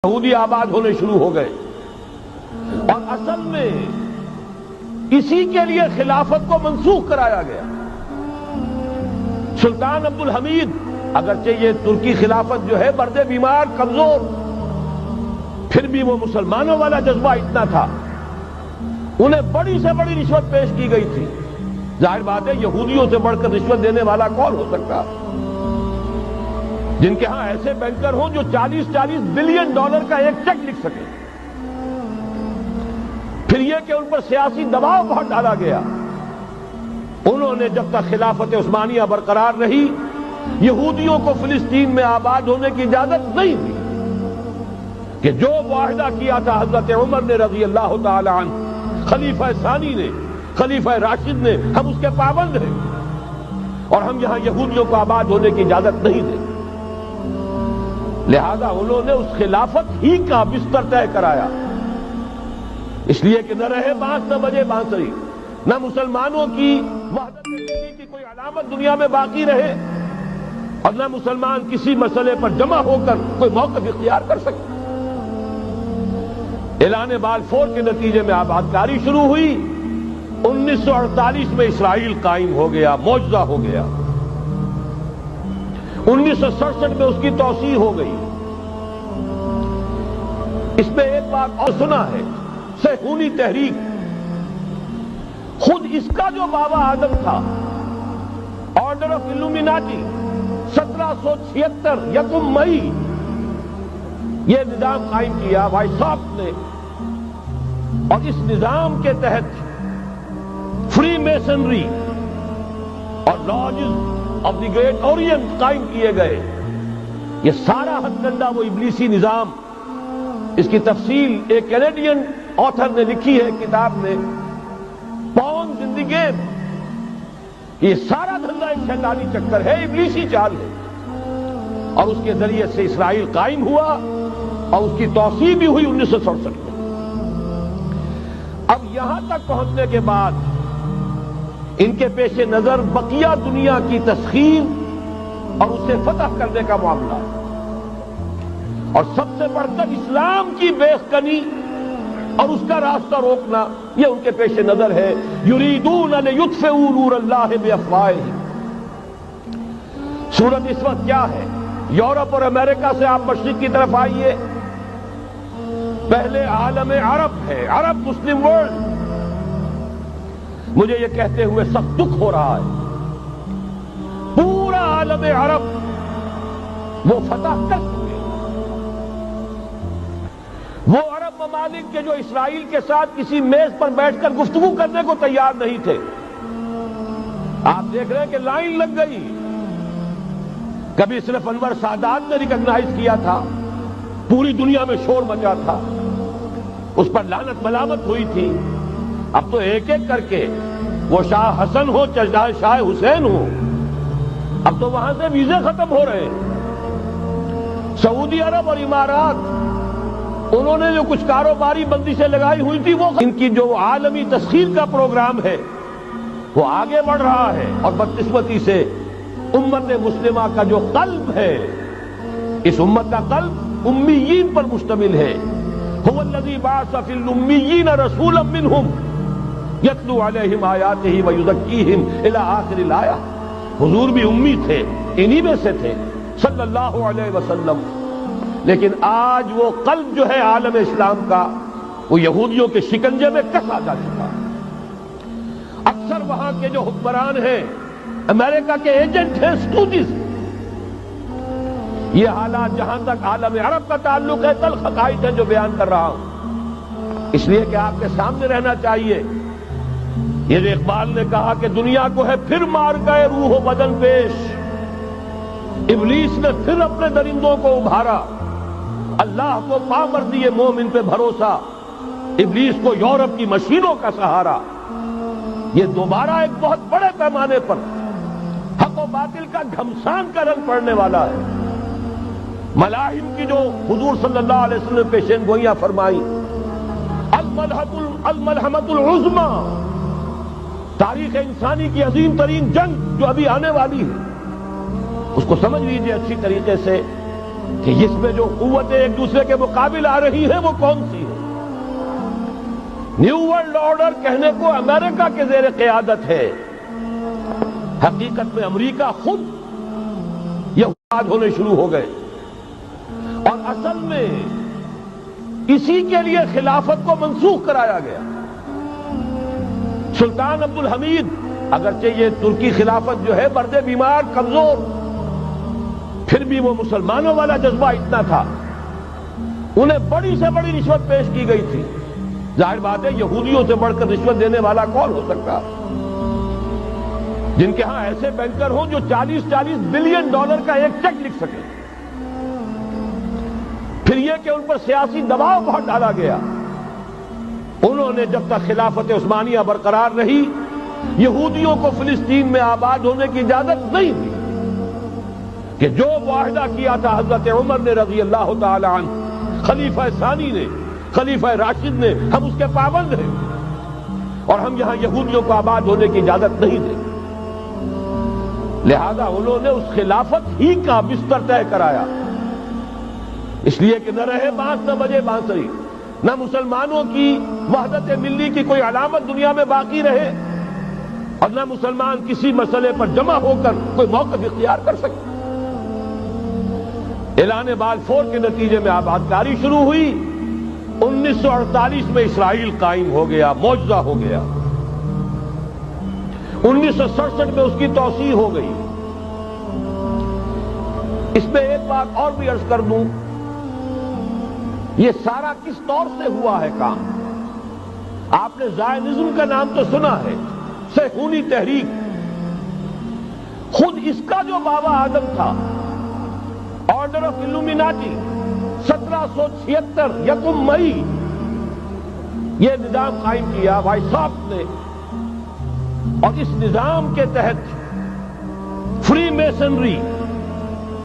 یہودی آباد ہونے شروع ہو گئے، اور اصل میں اسی کے لیے خلافت کو منسوخ کرایا گیا۔ سلطان عبد الحمید، اگرچہ یہ ترکی خلافت جو ہے مرد بیمار کمزور، پھر بھی وہ مسلمانوں والا جذبہ اتنا تھا، انہیں بڑی سے بڑی رشوت پیش کی گئی تھی۔ ظاہر بات ہے یہودیوں سے بڑھ کر رشوت دینے والا کون ہو سکتا، جن کے ہاں ایسے بینکر ہوں جو 40 بلین ڈالر کا ایک چیک لکھ سکے۔ پھر یہ کہ ان پر سیاسی دباؤ بہت ڈالا گیا۔ انہوں نے جب تک خلافت عثمانیہ برقرار رہی، یہودیوں کو فلسطین میں آباد ہونے کی اجازت نہیں دی، کہ جو معاہدہ کیا تھا حضرت عمر نے رضی اللہ تعالی عنہ، خلیفہ ثانی نے، خلیفہ راشد نے، ہم اس کے پابند ہیں اور ہم یہاں یہودیوں کو آباد ہونے کی اجازت نہیں دیں۔ لہذا انہوں نے اس خلافت ہی کا بستر طے کرایا، اس لیے کہ نہ رہے بانس نہ بجے بانسری، نہ مسلمانوں کی وحدت ملی کی کوئی علامت دنیا میں باقی رہے، اور نہ مسلمان کسی مسئلے پر جمع ہو کر کوئی موقف اختیار کر سکے۔ اعلان بلفور کے نتیجے میں آباد کاری شروع ہوئی۔ 1948 میں اسرائیل قائم ہو گیا، معجزہ ہو گیا۔ 1967 میں اس کی توسیع ہو گئی۔ اس میں ایک بات اور سنا ہے، صہیونی تحریک، خود اس کا جو بابا اعظم تھا، آرڈر آف الومیناٹی، 1776 یکم مئی یہ نظام قائم کیا وائساکھ نے، اور اس نظام کے تحت فری میسنری اور lodges of the great Orient قائم کیے گئے۔ یہ سارا ہتھ کنڈا وہ ابلیسی نظام، اس کی تفصیل ایک کینیڈین آتھر نے لکھی ہے کتاب میں، پاؤنز ان دی گیم۔ یہ سارا دھندا ایک شیطانی چکر ہے، ابلیسی چال ہے، اور اس کے ذریعے سے اسرائیل قائم ہوا اور اس کی توسیع بھی ہوئی 1967 میں۔ اب یہاں تک پہنچنے کے بعد ان کے پیش نظر بقیہ دنیا کی تسخیر اور اسے فتح کرنے کا معاملہ، اور سب سے بڑھ کر اسلام کی بیخکنی اور اس کا راستہ روکنا، یہ ان کے پیش نظر ہے۔ یریدون لیطفئوا نور اللہ بافواہہم۔ صورت اس وقت کیا ہے؟ یورپ اور امریکہ سے آپ مشرق کی طرف آئیے، پہلے عالم عرب ہے، عرب مسلم ورلڈ۔ مجھے یہ کہتے ہوئے سخت دکھ ہو رہا ہے، پورا عالم عرب وہ فتح کر چکے، وہ عرب ممالک کے جو اسرائیل کے ساتھ کسی میز پر بیٹھ کر گفتگو کرنے کو تیار نہیں تھے۔ آپ دیکھ رہے ہیں کہ لائن لگ گئی۔ کبھی صرف انور سادات نے ریکگنائز کیا تھا، پوری دنیا میں شور مچا تھا، اس پر لعنت ملامت ہوئی تھی۔ اب تو ایک ایک کر کے، وہ شاہ حسن ہو چاہے شاہ حسین ہو، اب تو وہاں سے ویزے ختم ہو رہے ہیں۔ سعودی عرب اور امارات، انہوں نے جو کچھ کاروباری بندشیں لگائی ہوئی تھی، وہ ان کی جو عالمی تسخیر کا پروگرام ہے وہ آگے بڑھ رہا ہے، اور بدقسمتی سے امت مسلمہ کا جو قلب ہے، اس امت کا قلب امیین پر مشتمل ہے۔ هو الذی بعث فی الامیین رسولا منہم یتلو علیہم آیاتہ ویزکیہم الی آخر الآیہ۔ حضور بھی امی تھے، انہی میں سے تھے صلی اللہ علیہ وسلم۔ لیکن آج وہ قلب جو ہے عالم اسلام کا، وہ یہودیوں کے شکنجے میں کسا جا چکا۔ اکثر وہاں کے جو حکمران ہیں، امریکہ کے ایجنٹ ہیں، اسٹوڈنٹس۔ یہ حالات جہاں تک عالم عرب کا تعلق ہے، تلخ حقائق ہیں جو بیان کر رہا ہوں، اس لیے کہ آپ کے سامنے رہنا چاہیے۔ یہ جو اقبال نے کہا کہ دنیا کو ہے پھر مار گئے روح و بدن پیش، ابلیس نے پھر اپنے درندوں کو ابھارا، اللہ کو پا کر دیے مومن پہ بھروسہ، ابلیس کو یورپ کی مشینوں کا سہارا۔ یہ دوبارہ ایک بہت بڑے پیمانے پر حق و باطل کا گھمسان کا رنگ پڑنے والا ہے۔ ملاحم کی جو حضور صلی اللہ علیہ وسلم پیشین گوئیاں فرمائی، الملحمۃ العظمی، تاریخ انسانی کی عظیم ترین جنگ جو ابھی آنے والی ہے، اس کو سمجھ لیجئے اچھی طریقے سے۔ کہ اس میں جو قوتیں ایک دوسرے کے مقابل آ رہی ہیں وہ کون سی ہیں؟ نیو ورلڈ آرڈر کہنے کو امریکہ کے زیر قیادت ہے، حقیقت میں امریکہ خود یہ ہونے شروع ہو گئے، اور اصل میں اسی کے لیے خلافت کو منسوخ کرایا گیا۔ سلطان عبد الحمید، اگرچہ یہ ترکی خلافت جو ہے مرد بیمار کمزور، پھر بھی وہ مسلمانوں والا جذبہ اتنا تھا، انہیں بڑی سے بڑی رشوت پیش کی گئی تھی۔ ظاہر بات ہے یہودیوں سے بڑھ کر رشوت دینے والا کون ہو سکتا، جن کے ہاں ایسے بینکر ہوں جو 40 بلین ڈالر کا ایک چیک لکھ سکے۔ پھر یہ کہ ان پر سیاسی دباؤ بہت ڈالا گیا، انہوں نے جب تک خلافت عثمانیہ برقرار رہی یہودیوں کو فلسطین میں آباد ہونے کی اجازت نہیں دی، کہ جو معاہدہ کیا تھا حضرت عمر نے رضی اللہ تعالی عنہ، خلیفہ ثانی نے، خلیفہ راشد نے، ہم اس کے پابند ہیں اور ہم یہاں یہودیوں کو آباد ہونے کی اجازت نہیں دیں۔ لہذا انہوں نے اس خلافت ہی کا بستر طے کرایا، اس لیے کہ نہ رہے بانس نہ بجے بانسری، نہ مسلمانوں کی وحدت ملی کی کوئی علامت دنیا میں باقی رہے، اور نہ مسلمان کسی مسئلے پر جمع ہو کر کوئی موقف اختیار کر سکے۔ اعلان بلفور کے نتیجے میں آبادکاری شروع ہوئی، 1948 میں اسرائیل قائم ہو گیا، معجزہ ہو گیا۔ 1967 میں اس کی توسیع ہو گئی۔ اس میں ایک بات اور بھی عرض کر دوں، یہ سارا کس طور سے ہوا ہے کام؟ آپ نے زائنزم کا نام تو سنا ہے، صہیونی تحریک، خود اس کا جو بابا آدم تھا، آرڈر آف الومیناٹی، 1776 یکم مئی یہ نظام قائم کیا وائساپ نے، اور اس نظام کے تحت فری میسنری